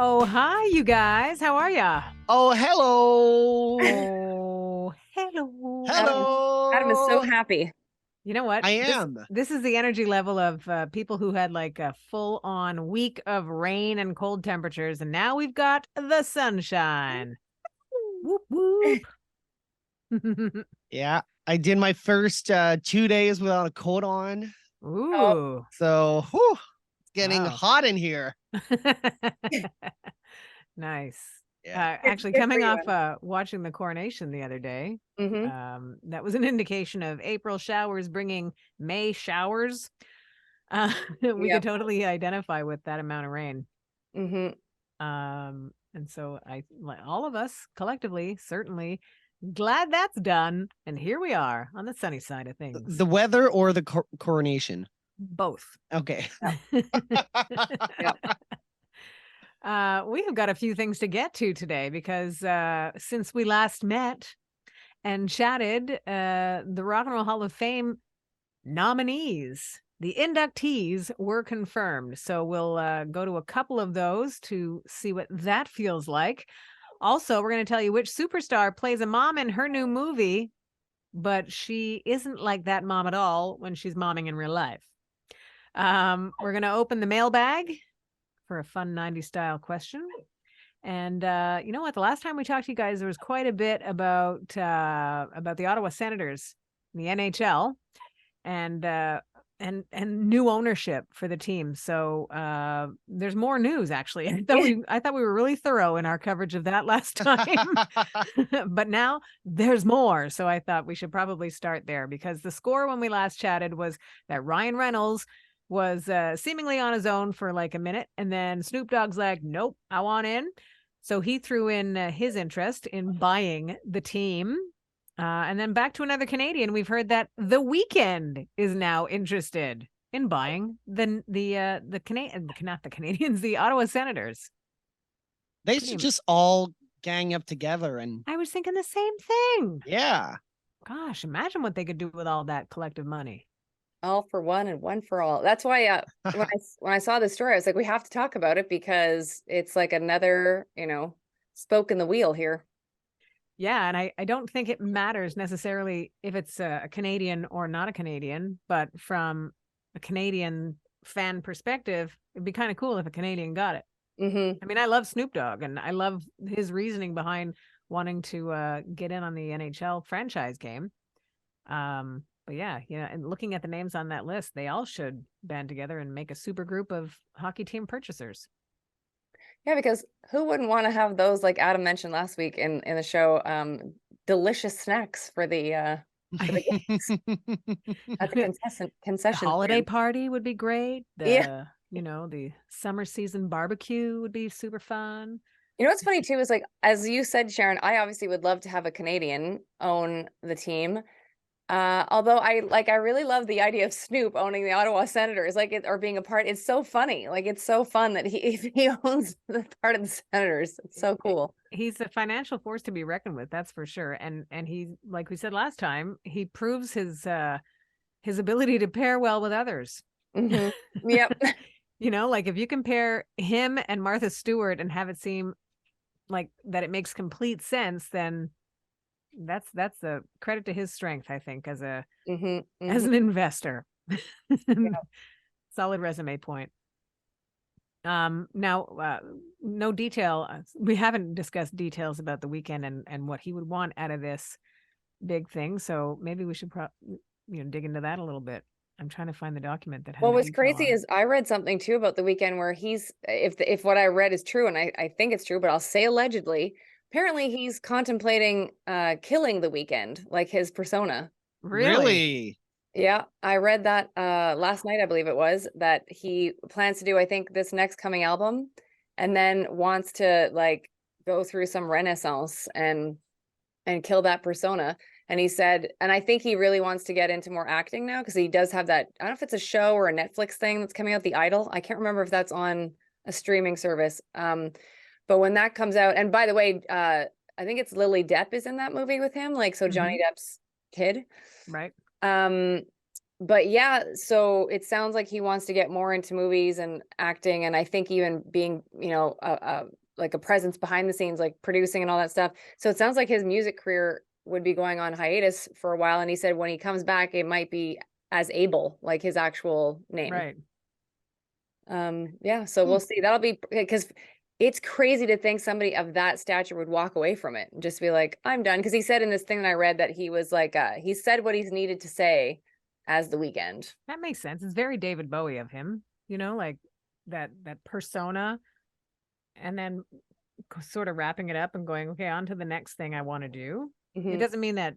Oh, hi, you guys. How are ya? Oh, hello. Oh, hello. Adam is so Hello. happy. You know what? I This am. this is the energy level of people who had like a full-on week of rain and cold temperatures, and now we've got the sunshine. Whoop whoop. Yeah, I did my first 2 days without a coat on. Oh, Ooh, So it's getting wow. hot in here. Nice. Yeah. Actually, good for coming you, off Adam. watching the coronation the other day, Mhm. that was an indication of April showers bringing May showers. We could Yep. totally identify with that amount of rain. Mhm. And so like all of us collectively, certainly glad that's done. And here we are on the sunny side of things. The weather or the coronation? Both. Okay. Yep. We have got a few things to get to today because since we last met and chatted, the Rock and Roll Hall of Fame nominees, the inductees were confirmed. So we'll go to a couple of those to see what that feels like. Also, we're going to tell you which superstar plays a mom in her new movie, but she isn't like that mom at all when she's momming in real life. We're going to open the mailbag for a fun 90s style question. And you know what? The last time we talked to you guys, there was quite a bit about the Ottawa Senators, the NHL, and new ownership for the team. So there's more news actually. I thought we were really thorough in our coverage of that last time. But now there's more. So I thought we should probably start there because the score when we last chatted was that Ryan Reynolds was seemingly on his own for like a minute, and then Snoop Dogg's like, nope, I want in. So he threw in his interest in buying the team. And then back to another Canadian. We've heard that The Weeknd is now interested in buying the Canadian, not the Canadians, the Ottawa Senators. They Pretty. should just all gang up together and I was thinking the same thing. yeah. Gosh, imagine what they could do with all that collective money. All for one and one for all. That's why when I saw the story, I was like, we have to talk about it because it's like another, spoke in the wheel here. Yeah, and I don't think it matters necessarily if it's a Canadian or not a Canadian, but from a Canadian fan perspective, it'd be kind of cool if a Canadian got it. Mhm. I mean, I love Snoop Dogg and I love his reasoning behind wanting to get in on the NHL franchise game. But yeah, and looking at the names on that list, they all should band together and make a super group of hockey team purchasers. Yeah, because who wouldn't want to have those, like Adam mentioned last week in the show, delicious snacks for the at the The concession holiday stand. party would be great. Yeah. The summer season barbecue would be super fun. You know what's funny too is like as you said, Sharon, I obviously would love to have a Canadian own the team. Although I really love the idea of Snoop owning the Ottawa Senators, like it or being a part. It's so funny. Like it's so fun that he owns the part of the Senators. It's so cool. He's a financial force to be reckoned with, that's for sure. And he, like we said last time, he proves his ability to pair well with others. Hmm. Yep. Like if you compare him and Martha Stewart and have it seem like that it makes complete sense, then that's a credit to his strength, I think, as Hmm. as Hmm. an investor. Yeah. Solid resume point. Now, no detail. We haven't discussed details about the weekend and what he would want out of this big thing. So maybe we should dig into that a little bit. I'm trying to find the document that had Well, the what's detail crazy on it. is I read something too about the weekend where he's if what I read is true, and I think it's true, but I'll say allegedly. Apparently, he's contemplating killing the weekend, like his persona. Really? Really? Yeah, I read that last night, I believe it was, that he plans to do, I think, this next coming album, and then wants to like go through some renaissance and kill that persona. And he said, and I think he really wants to get into more acting now because he does have that. I don't know if it's a show or a Netflix thing that's coming out, The Idol. I can't remember if that's on a streaming service. But when that comes out, and by the way, I think it's Lily Depp is in that movie with him, like so Johnny Mhm. Depp's kid. Right. Um, But yeah, so it sounds like he wants to get more into movies and acting, and I think even being, like a presence behind the scenes, like producing and all that stuff. So it sounds like his music career would be going on hiatus for a while, and he said when he comes back, it might be as Abel, like his actual name. Right. Yeah, so we'll see. That'll be because it's crazy to think somebody of that stature would walk away from it and just be like, I'm done. Because he said in this thing that I read that he was like, he said what he's needed to say as The Weeknd. That makes sense. It's very David Bowie of him, like that persona, and then sort of wrapping it up and going, okay, on to the next thing I want to do. It doesn't mean that,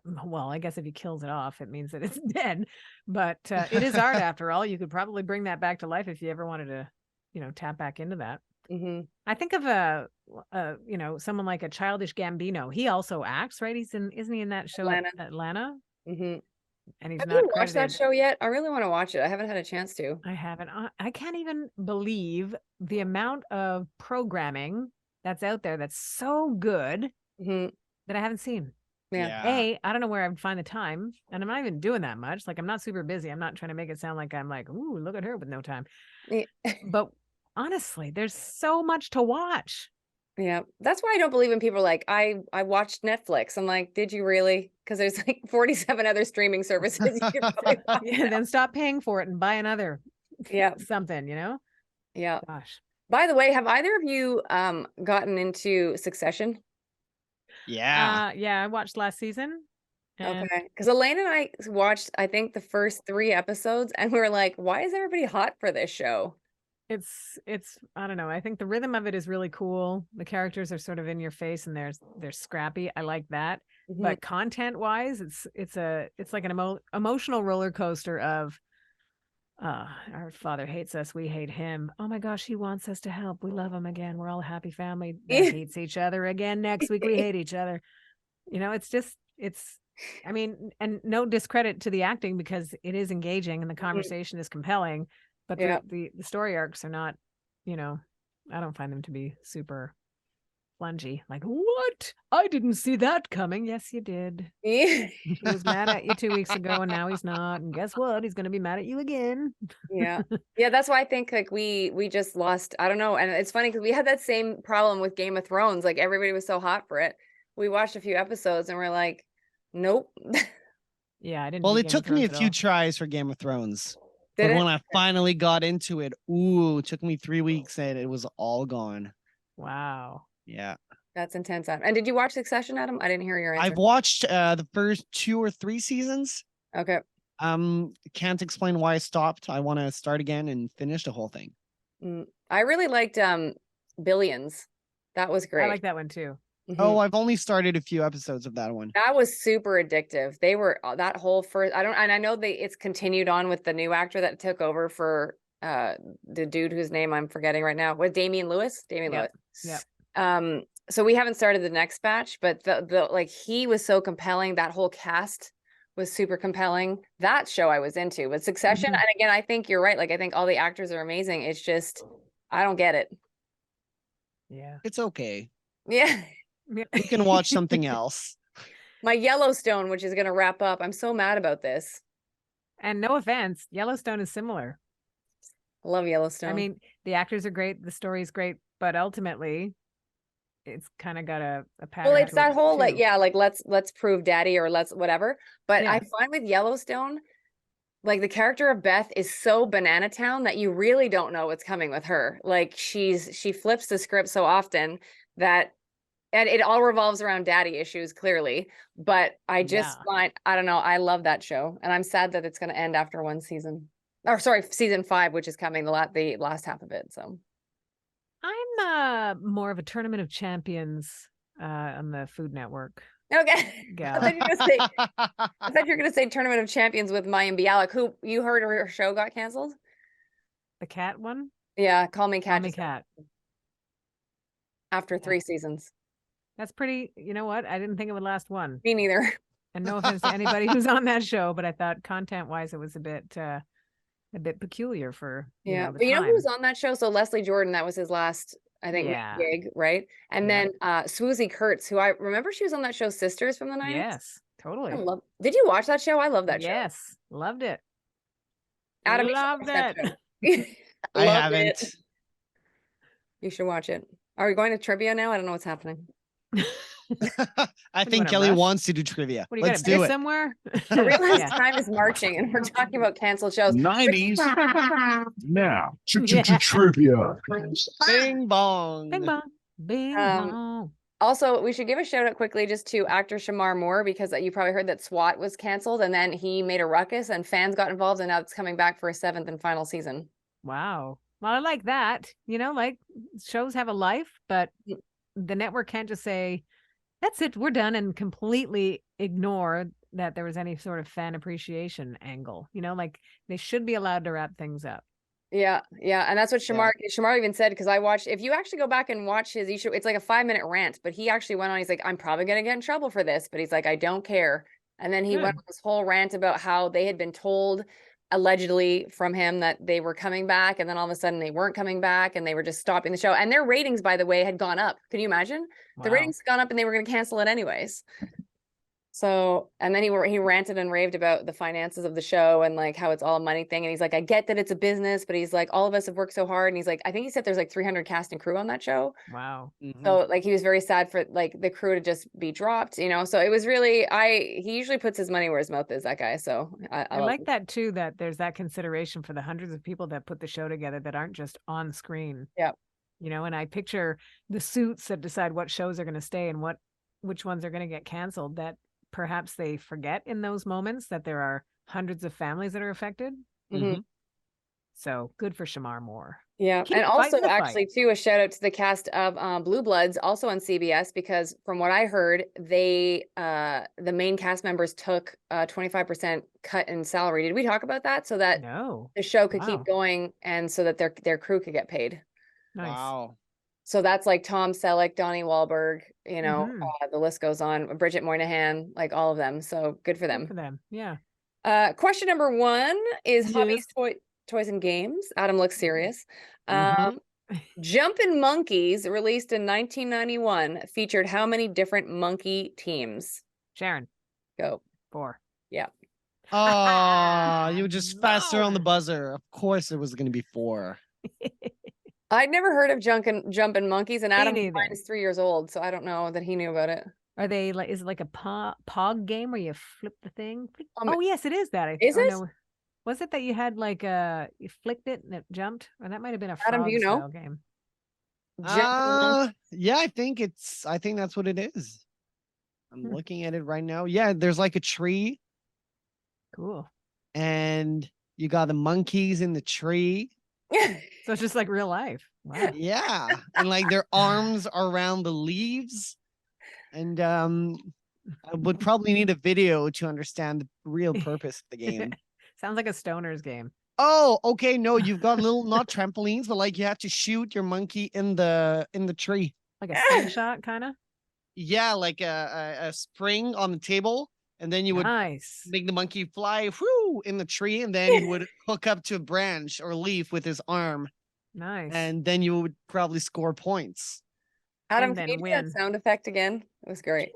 well, I guess if he kills it off, it means that it's dead, but it is art after all. You could probably bring that back to life if you ever wanted to, tap back into that. I think of someone like a Childish Gambino. He also acts, right? Isn't he in that show Atlanta? And he's Have not you watched that credited. show yet? I really want to watch it. I haven't had a chance to. I haven't. I can't even believe the amount of programming that's out there that's so good that I haven't seen. Yeah. I don't know where I would find the time, and I'm not even doing that much. Like, I'm not super busy. I'm not trying to make it sound like I'm like, ooh, look at her with no time. But honestly, there's so much to watch. Yeah, that's why I don't believe in people like, I watched Netflix. I'm like, did you really? Because there's like 47 other streaming services you can probably watch now. Then stop paying for it and buy another something, Yeah. Gosh. By the way, have either of you gotten into Succession? Yeah. Yeah, I watched last season. Okay, because Elaine and I watched, I think, the first 3 episodes, and we were like, why is everybody hot for this show? It's I don't know. I think the rhythm of it is really cool. The characters are sort of in your face and they're scrappy. I like that. But content wise, it's like an emotional roller coaster of our father hates us, we hate him. Oh my gosh, he wants us to help. We love him again. We're all a happy family that hates each other again. Next week we hate each other. I mean, and no discredit to the acting because it is engaging and the conversation is compelling. But the story arcs are not, I don't find them to be super flungy. Like, what? I didn't see that coming. Yes, you did. He was mad at you 2 weeks ago and now he's not. And guess what? He's going to be mad at you again. Yeah. That's why I think like we just lost, I don't know. And it's funny because we had that same problem with Game of Thrones. Like everybody was so hot for it. We watched a few episodes and we're like, nope. Yeah, I didn't. Well, it took me a few tries for Game of Thrones. Did it? When I finally got into it, it took me 3 weeks and it was all gone. Wow. Yeah. That's intense. And did you watch Succession, Adam? I didn't hear your answer. I've watched the first 2 or 3 seasons. Okay. Can't explain why I stopped. I want to start again and finish the whole thing. I really liked Billions. That was great. I like that one too. Oh, I've only started a few episodes of that one. That was super addictive. They were that whole first. I know it's continued on with the new actor that took over for the dude whose name I'm forgetting right now. With Damian Lewis. Lewis. Yeah. So we haven't started the next batch, but the like he was so compelling. That whole cast was super compelling. That show I was into. But Succession, and again, I think you're right. Like I think all the actors are amazing. It's just I don't get it. Yeah. It's okay. Yeah. You can watch something else. My Yellowstone, which is going to wrap up. I'm so mad about this. And no offense, Yellowstone is similar. I love Yellowstone. I mean, the actors are great, the story is great, but ultimately, it's kind of got a pattern. Well, it's that whole like let's prove daddy or let's whatever. But I find with Yellowstone, like the character of Beth is so banana town that you really don't know what's coming with her. Like she flips the script so often that. And it all revolves around daddy issues, clearly. But I just find, I don't know, I love that show. And I'm sad that it's going to end after one season. Or sorry, season 5, which is coming, the last half of it. So I'm more of a Tournament of Champions on the Food Network. Okay. Yeah. I thought you were going to say Tournament of Champions with Mayim Bialik, who you heard her show got canceled? The cat one? Yeah, Call Me Cat. Call Me Cat. After 3 seasons. That's pretty, you know what? I didn't think it would last one. Me neither. And no offense to anybody who's on that show, but I thought content-wise it was a bit peculiar for but you know who was on that show? So Leslie Jordan, that was his last, I think, gig, right? And then Swoosie Kurtz, who I remember she was on that show Sisters from the 90s. Yes. Totally. Did you watch that show? I love that show. Yes. Loved it. Adam, you should Loved watch that it. show. I Loved haven't. it. You should watch it. Are we going to trivia now? I don't know what's happening. I you think wanna Kelly rush? wants to do trivia. What, you Let's got to do piss it. somewhere? I realize Yeah. time is marching and we're talking about canceled shows. 90s. Now, Yeah. trivia. Bing bong. Bing bong. Bing Um, bong. Also, we should give a shout out quickly just to actor Shamar Moore, because you probably heard that SWAT was canceled and then he made a ruckus and fans got involved, and now it's coming back for a 7th and final season. Wow. Well, I like that. You know, like shows have a life, but the network can't just say, that's it, we're done, and completely ignore that there was any sort of fan appreciation angle. You know, like they should be allowed to wrap things up. Yeah, and that's what Shamar even said, because I watched. If you actually go back and watch his, it's like a 5-minute rant, but he actually went on. He's like, I'm probably gonna get in trouble for this, but he's like, I don't care. And then he went on this whole rant about how they had been told, allegedly from him, that they were coming back, and then all of a sudden they weren't coming back, and they were just stopping the show. And their ratings, by the way, had gone up. Can you imagine? Wow. The ratings had gone up, and they were going to cancel it anyways. So, and then he ranted and raved about the finances of the show and like how it's all a money thing. And he's like, I get that it's a business, but he's like, all of us have worked so hard. And he's like, I think he said there's like 300 cast and crew on that show. Wow. So like, he was very sad for like the crew to just be dropped, you know? So it was really, he usually puts his money where his mouth is, that guy. So I like that too, that there's that consideration for the hundreds of people that put the show together that aren't just on screen. Yeah. You know, and I picture the suits that decide what shows are going to stay and which ones are going to get canceled, that perhaps they forget in those moments that there are hundreds of families that are affected. So good for Shamar Moore. Yeah. Keep and also fighting the actually too, a shout out to the cast of Blue Bloods, also on CBS, because from what I heard, they the main cast members took a 25% cut in salary. Did we talk about that? So that the show could keep going, and so that their crew could get paid. Nice. Wow. So that's like Tom Selleck, Donnie Wahlberg, you know, the list goes on, Bridget Moynihan, like all of them. So good for them. Good for them. Yeah. Question number 1 is hobbies, toys and games. Adam looks serious. Jumpin' Monkeys, released in 1991, featured how many different monkey teams? Sharon. Go. 4. Yeah. Oh, you were just faster on the buzzer. Of course it was going to be 4. I'd never heard of Jumpin' Monkeys, and Adam neither. is 3 years old, so I don't know that he knew about it. Are they like, is it like a pog game where you flip the thing? Oh yes, it is that. Is it? No. Was it that you had like you flicked it and it jumped? Or that might have been a Adam, frog do you know? style game. Yeah, I think that's what it is. I'm looking at it right now. Yeah, there's like a tree. Cool. And you got the monkeys in the tree. So it's just like real life. Wow. Yeah. And like their arms are around the leaves. And I would probably need a video to understand the real purpose of the game. Sounds like a stoner's game. Oh, okay. No, you've got little, not trampolines, but like you have to shoot your monkey in the tree. Like a slingshot kind of? Yeah, like a spring on the table. And then you would make the monkey fly in the tree, and then you would hook up to a branch or leaf with his arm. Nice. And then you would probably score points. Adam, can you do that sound effect again? It was great.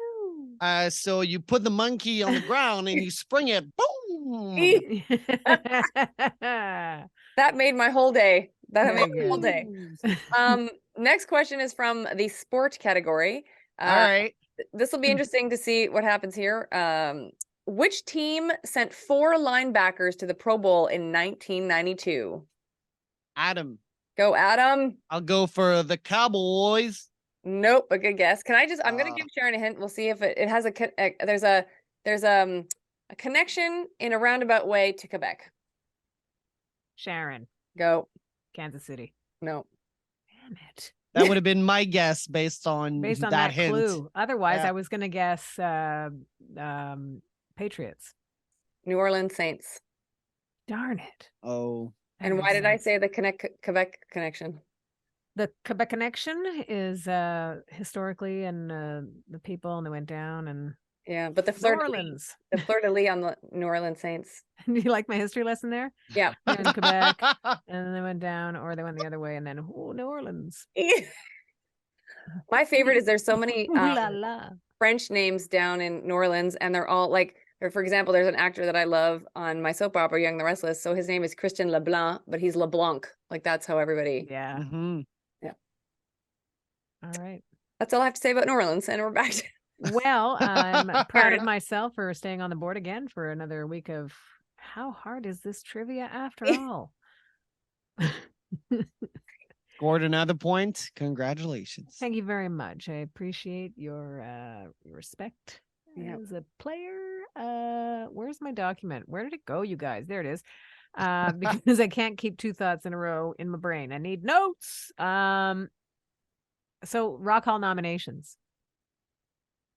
So you put the monkey on the ground and you spring it. Boom! That made my whole day. That made my whole day. Next question is from the sport category. All right. This will be interesting to see what happens here. Which team sent 4 linebackers to the Pro Bowl in 1992? Adam. Go, Adam. I'll go for the Cowboys. Nope, a good guess. Can I just? I'm gonna give Sharon a hint. We'll see if it has there's a connection in a roundabout way to Quebec. Sharon. Go. Kansas City. No. Damn it. That would have been my guess based on that hint. Clue. Otherwise, I was gonna guess Patriots. New Orleans Saints. Darn it. Oh. And why did I say the Quebec connection? The Quebec connection is historically and the people, and they went down and but the fleur de lis on the New Orleans Saints. Do you like my history lesson there? Yeah. In Quebec, and then they went down, or they went the other way, and then New Orleans. My favorite is there's so many French names down in New Orleans, and they're all like, for example, there's an actor that I love on my soap opera, Young the Restless. So his name is Christian Leblanc, but he's LeBlanc. Like that's how everybody. Yeah. Yeah. All right. That's all I have to say about New Orleans, and we're back to. Well, I'm proud of myself for staying on the board again for another week of how hard is this trivia after all? Scored another point. Congratulations. Thank you very much. I appreciate your respect as a player. Where's my document? Where did it go, you guys? There it is. Because I can't keep two thoughts in a row in my brain. I need notes. So Rock Hall nominations.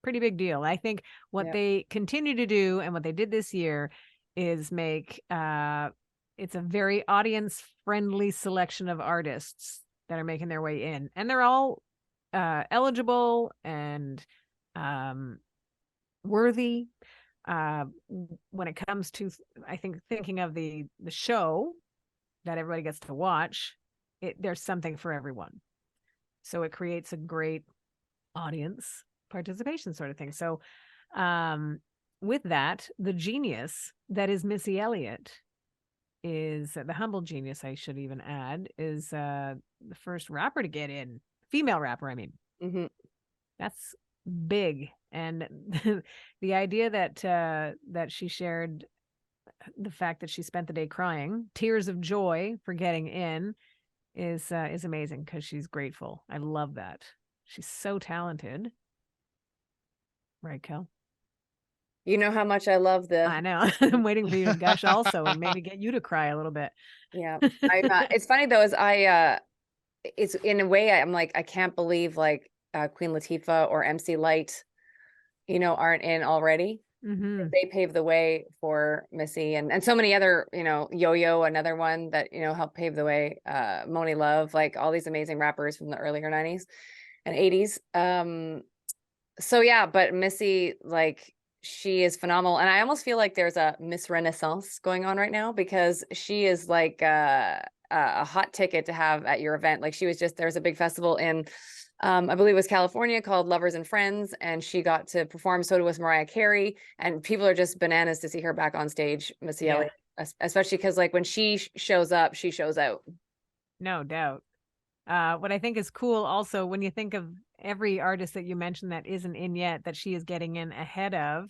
Pretty big deal. I think what they continue to do and what they did this year is make it's a very audience friendly selection of artists that are making their way in, and they're all eligible and worthy. When it comes to, I think, thinking of the show that everybody gets to watch, there's something for everyone. So it creates a great audience participation sort of thing. So with that, the genius that is Missy Elliott is the humble genius, I should even add, is the first rapper to get in. Female rapper, I mean. Mm-hmm. That's big. And the idea that she shared the fact that she spent the day crying, tears of joy for getting in, is amazing because she's grateful. I love that. She's so talented. Right, Kel? You know how much I love the. I know. I'm waiting for you to gush also, and maybe get you to cry a little bit. Yeah, it's funny though, is it's in a way I'm like, I can't believe like Queen Latifah or MC Light, aren't in already. Mm-hmm. They paved the way for Missy and so many other, Yo-Yo, another one that helped pave the way. Moni Love, like all these amazing rappers from the earlier 90s and 80s. So yeah, but Missy, like, she is phenomenal. And I almost feel like there's a Miss Renaissance going on right now because she is like a hot ticket to have at your event. Like there's a big festival in, I believe it was California, called Lovers and Friends. And she got to perform. So was Mariah Carey. And people are just bananas to see her back on stage, Missy Elliott, especially because like when she shows up, she shows out. No doubt. What I think is cool also, when you think of every artist that you mentioned that isn't in yet, that she is getting in ahead of,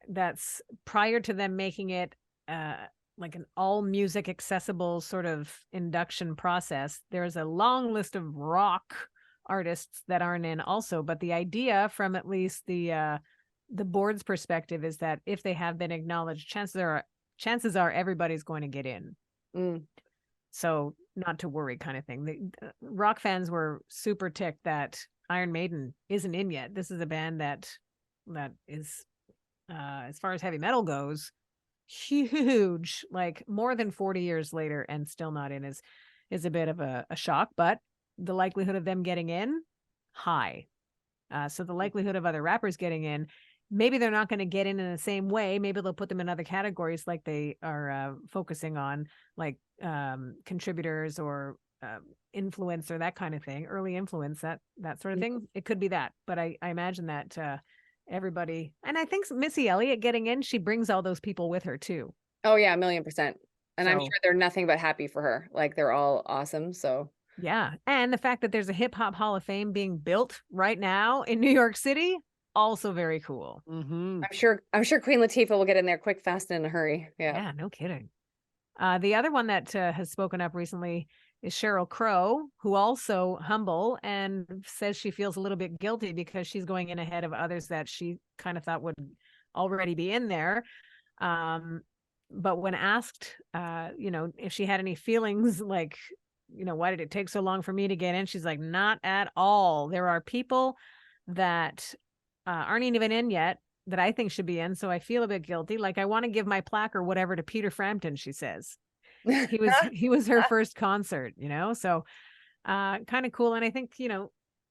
that's prior to them making it like an all music accessible sort of induction process. There's a long list of rock artists that aren't in also, but the idea from at least the board's perspective is that if they have been acknowledged, chances are everybody's going to get in. So not to worry kind of thing. The rock fans were super ticked that Iron Maiden isn't in yet. This is a band that is, as far as heavy metal goes, huge, like more than 40 years later and still not in is a bit of a shock, but the likelihood of them getting in, high. So the likelihood of other rappers getting in, maybe they're not going to get in the same way. Maybe they'll put them in other categories like they are focusing on, like contributors or influence or that kind of thing, early influence, that sort of thing. It could be that, but I imagine that everybody, and I think Missy Elliott getting in, she brings all those people with her too. Oh yeah, 1,000,000%. And I'm sure they're nothing but happy for her. Like they're all awesome. So yeah. And the fact that there's a hip hop Hall of Fame being built right now in New York City, also very cool. Mm-hmm. I'm sure Queen Latifah will get in there quick, fast, and in a hurry. Yeah, no kidding. The other one that has spoken up recently is Sheryl Crow, who also humble and says she feels a little bit guilty because she's going in ahead of others that she kind of thought would already be in there. But when asked, if she had any feelings like, why did it take so long for me to get in? She's like, not at all. There are people that aren't even in yet that I think should be in. So I feel a bit guilty. Like I want to give my plaque or whatever to Peter Frampton, she says. He was her first concert, so kind of cool. And I think,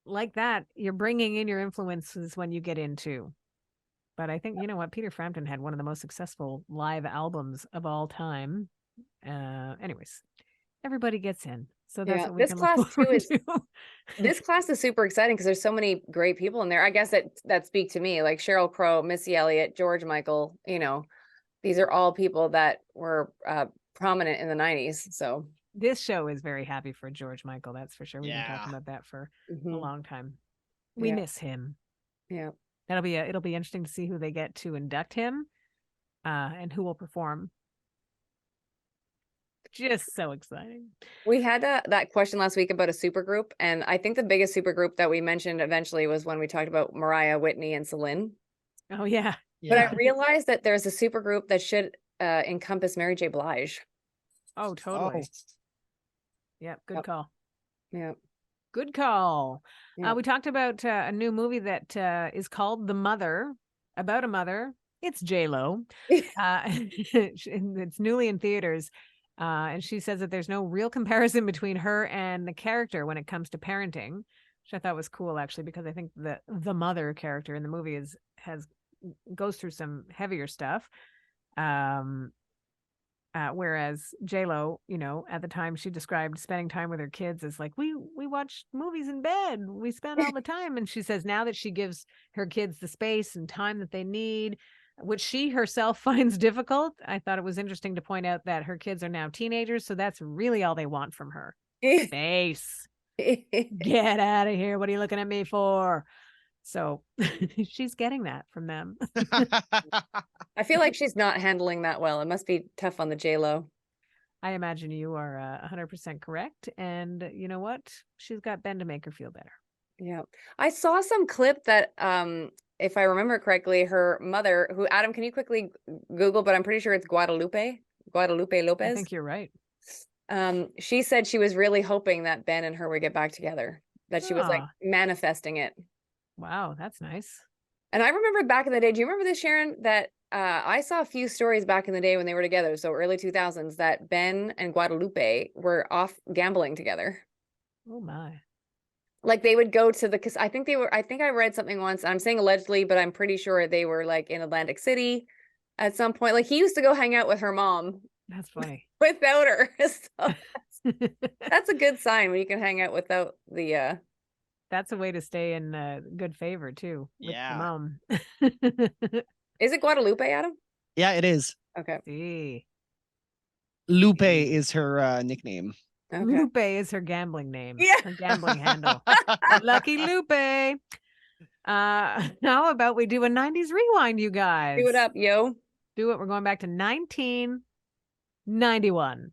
like that, you're bringing in your influences when you get into. But I think, Peter Frampton had one of the most successful live albums of all time. Anyways, everybody gets in. So that's what we this can look class too forward is to. this class is super exciting because there's so many great people in there. I guess that speak to me, like Sheryl Crow, Missy Elliott, George Michael. These are all people that were prominent in the 90s. So this show is very happy for George Michael. That's for sure. We've been talking Yeah. about that for a mhm, long time. We Yeah. miss him. yeah. It'll be interesting to see who they get to induct him, and who will perform. Just so exciting. We had that question last week about a super group, and I think the biggest super group that we mentioned eventually was when we talked about Mariah, Whitney, and Celine. Oh yeah. But I Yeah. realized that there's a super group that should encompass Mary J. Blige. Oh, totally. Oh. Yep. Good Yep. call. Yeah. Good call. Yeah. We talked about a new movie that is called The Mother, about a mother. It's J-Lo. It's newly in theaters. And she says that there's no real comparison between her and the character when it comes to parenting, which I thought was cool, actually, because I think the mother character in the movie goes through some heavier stuff. Whereas J-Lo, at the time she described spending time with her kids as like, we watch movies in bed. We spend all the time. And she says now that she gives her kids the space and time that they need, which she herself finds difficult. I thought it was interesting to point out that her kids are now teenagers. So that's really all they want from her. Space. Get out of here. What are you looking at me for? So she's getting that from them. I feel like she's not handling that well. It must be tough on the J-Lo. I imagine you are 100% correct. And you know what? She's got Ben to make her feel better. Yeah. I saw some clip that, if I remember correctly, her mother, who, Adam, can you quickly Google, but I'm pretty sure it's Guadalupe Lopez. I think you're right. She said she was really hoping that Ben and her would get back together, that she was like manifesting it. Wow, that's nice. And I remember back in the day, do you remember this, Sharon, that I saw a few stories back in the day when they were together, so early 2000s, that Ben and Guadalupe were off gambling together. Oh my. Like they would go to I think I read something once, I'm saying allegedly, but I'm pretty sure they were like in Atlantic City at some point. Like he used to go hang out with her mom. That's funny. Without her. So that's a good sign when you can hang out without the That's a way to stay in good favor too with the mom. Is it Guadalupe, Adam? Yeah, it is. Okay. See. Lupe is her nickname. Okay. Lupe is her gambling name. Yeah. Her gambling handle. Lucky Lupe. How about we do a 90s rewind, you guys? Do it up, yo. Do it. We're going back to 1991.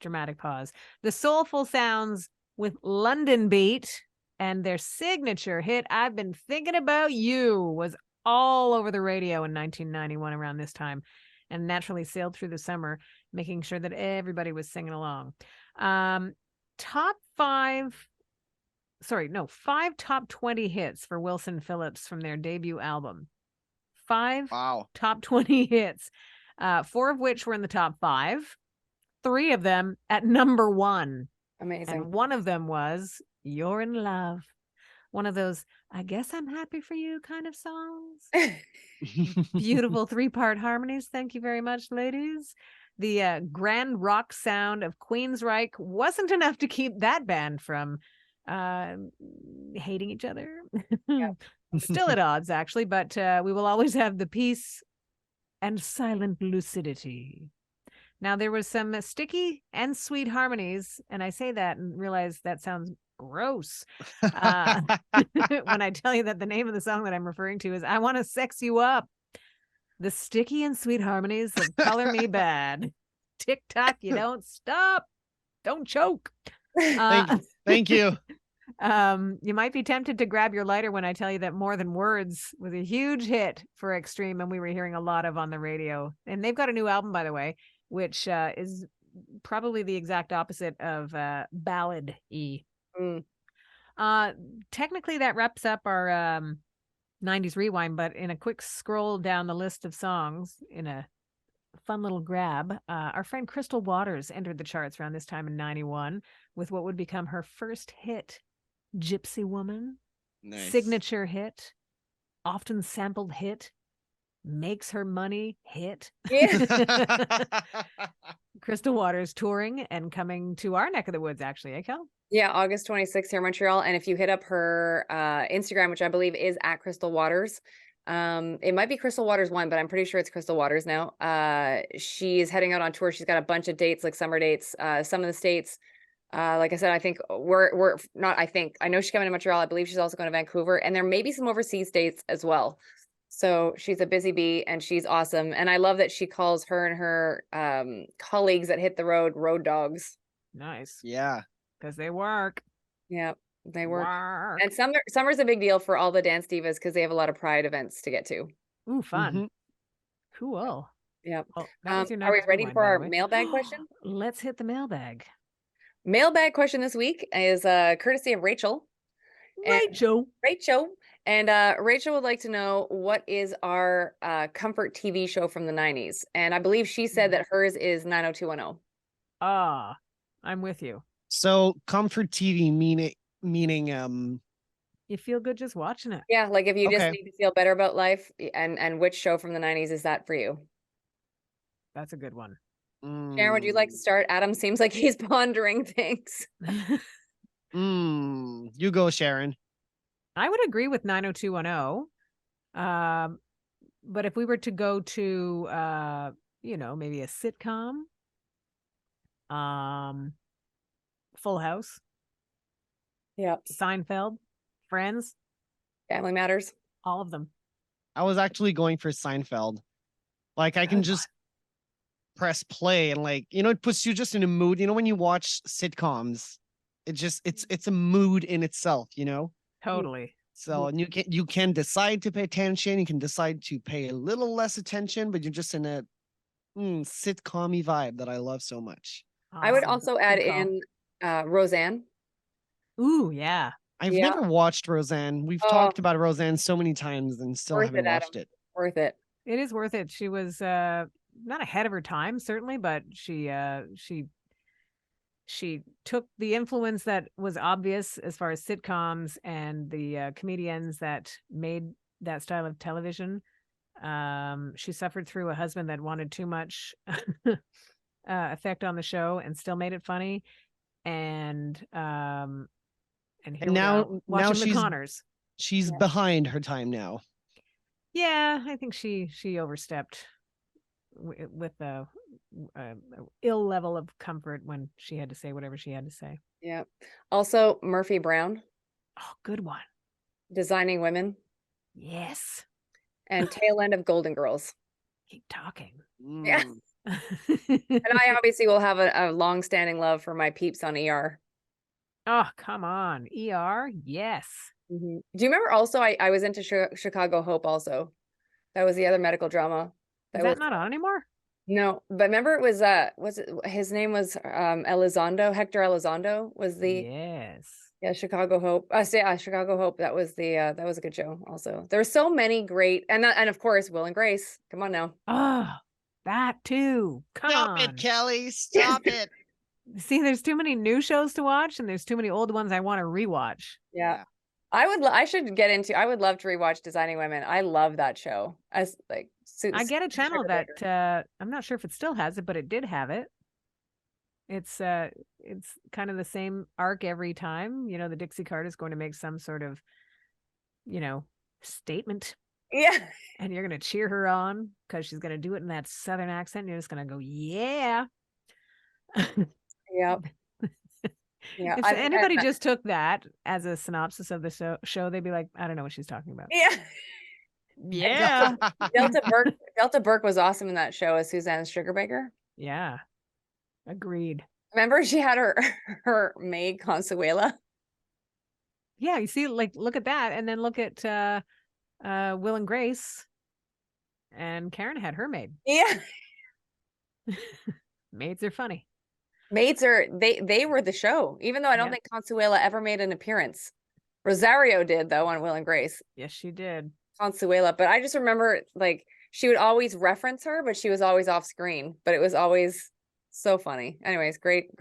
Dramatic pause. The soulful sounds with London Beat and their signature hit, I've Been Thinking About You, was all over the radio in 1991 around this time, and naturally sailed through the summer, making sure that everybody was singing along. Five top 20 hits for Wilson Phillips from their debut album. 5 top 20 hits, 4 of which were in the top 5, 3 of them at number 1. Amazing. And one of them was You're in Love. One of those, I guess I'm happy for you kind of songs. Beautiful 3-part harmonies. Thank you very much, ladies. The grand rock sound of Queensryche wasn't enough to keep that band from hating each other. Yeah. Still at odds, actually, but we will always have the peace and silent lucidity. Now, there was some sticky and sweet harmonies, and I say that and realize that sounds gross when I tell you that the name of the song that I'm referring to is I Want to Sex You Up. The sticky and sweet harmonies of Color Me Bad. Tick tock, you don't stop. Don't choke. Thank you. You might be tempted to grab your lighter when I tell you that More Than Words was a huge hit for Extreme, and we were hearing a lot of on the radio. And they've got a new album, by the way, which is probably the exact opposite of ballad-y. Technically, that wraps up our 90s rewind, but in a quick scroll down the list of songs, in a fun little grab, our friend Crystal Waters entered the charts around this time in 91 with what would become her first hit, Gypsy Woman. Nice. Signature hit, often sampled hit, makes her money hit. Yeah. Crystal Waters touring and coming to our neck of the woods, actually, eh, Kel? Yeah, August 26th here in Montreal. And if you hit up her Instagram, which I believe is at Crystal Waters, it might be Crystal Waters 1, but I'm pretty sure it's Crystal Waters now. She is heading out on tour. She's got a bunch of dates, like summer dates. Some of the states, like I said, I think we're not, I know she's coming to Montreal. I believe she's also going to Vancouver, and there may be some overseas dates as well. So she's a busy bee and she's awesome. And I love that she calls her and her colleagues that hit the road dogs. Nice. Yeah. Because they work. Yeah, they work. And summer's a big deal for all the dance divas because they have a lot of pride events to get to. Ooh, fun. Cool. Yeah. Well, are we ready for our mailbag question? Let's hit the mailbag. Mailbag question this week is courtesy of Rachel. Rachel. And Rachel would like to know, what is our comfort TV show from the 90s? And I believe she said that hers is 90210. Ah, I'm with you. So comfort TV meaning you feel good just watching it. Yeah, like if you just need to feel better about life, and which show from the 90s is that for you? That's a good one. Sharon, would you like to start? Adam seems like he's pondering things. You go, Sharon. I would agree with 90210. But if we were to go to maybe a sitcom, Full House, Seinfeld, Friends, Family Matters, all of them. I was actually going for Seinfeld. Like I can just press play and it puts you just in a mood. When you watch sitcoms, it's a mood in itself, Totally. So and you can decide to pay attention, you can decide to pay a little less attention, but you're just in a sitcom-y vibe that I love so much. Awesome. I would also add in Roseanne. Ooh, yeah. I've never watched Roseanne. We've talked about Roseanne so many times and still haven't watched it. Worth it. It is worth it. She was not ahead of her time, certainly, but she took the influence that was obvious as far as sitcoms and the comedians that made that style of television. She suffered through a husband that wanted too much effect on the show and still made it funny. And now she's the Connors. She's behind her time now. Yeah, I think she overstepped with the ill level of comfort when she had to say whatever she had to say. Yeah. Also, Murphy Brown. Oh, good one. Designing Women. Yes. And tail end of Golden Girls. Keep talking. Yeah. And I obviously will have a long-standing love for my peeps on ER. Oh, come on. ER? Yes. Do you remember also I was into Chicago Hope also? That was the other medical drama. Is that not on anymore? No, but remember it was his name was Elizondo, Hector Elizondo was the Chicago Hope. Chicago Hope. That was a good show also. There's so many great and of course Will and Grace. Come on now. Oh, that too. Stop it, Kelly. Stop it. See, there's too many new shows to watch and there's too many old ones I want to rewatch. Yeah. I would love to rewatch Designing Women. I love that show. I get a channel that I'm not sure if it still has it, but it did have it. It's kind of the same arc every time. The Dixie Cart is going to make some sort of, statement. Yeah. And you're going to cheer her on because she's going to do it in that Southern accent. And you're just going to go, yeah. Yep. Yeah. If anybody just took that as a synopsis of the show, they'd be like, I don't know what she's talking about. Yeah. Yeah. Delta Burke was awesome in that show as Suzanne Sugarbaker. Yeah. Agreed. Remember she had her maid Consuela? Yeah, you see, look at that, and then look at Will and Grace, and Karen had her maid. Yeah. Maids are funny. Maids are they were the show, even though I don't think Consuela ever made an appearance. Rosario did though on Will and Grace. Yes, she did. Consuela, but I just remember she would always reference her, but she was always off screen. But it was always so funny. Anyways, great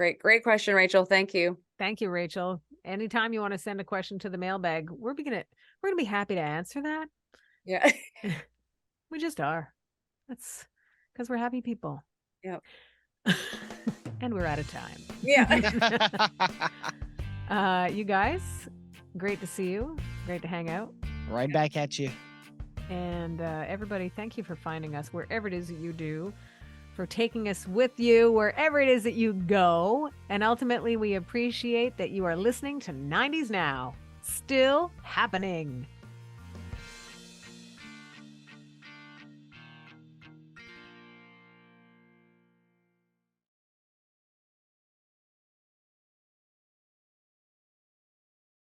question, Rachel. Thank you. Thank you, Rachel. Anytime you want to send a question to the mailbag, we're gonna be happy to answer that. Yeah. We just are. That's because we're happy people. Yep. And we're out of time. Yeah. You guys, great to see you. Great to hang out. Right back at you. And everybody, thank you for finding us wherever it is that you do, for taking us with you wherever it is that you go. And ultimately, we appreciate that you are listening to 90s Now, still happening.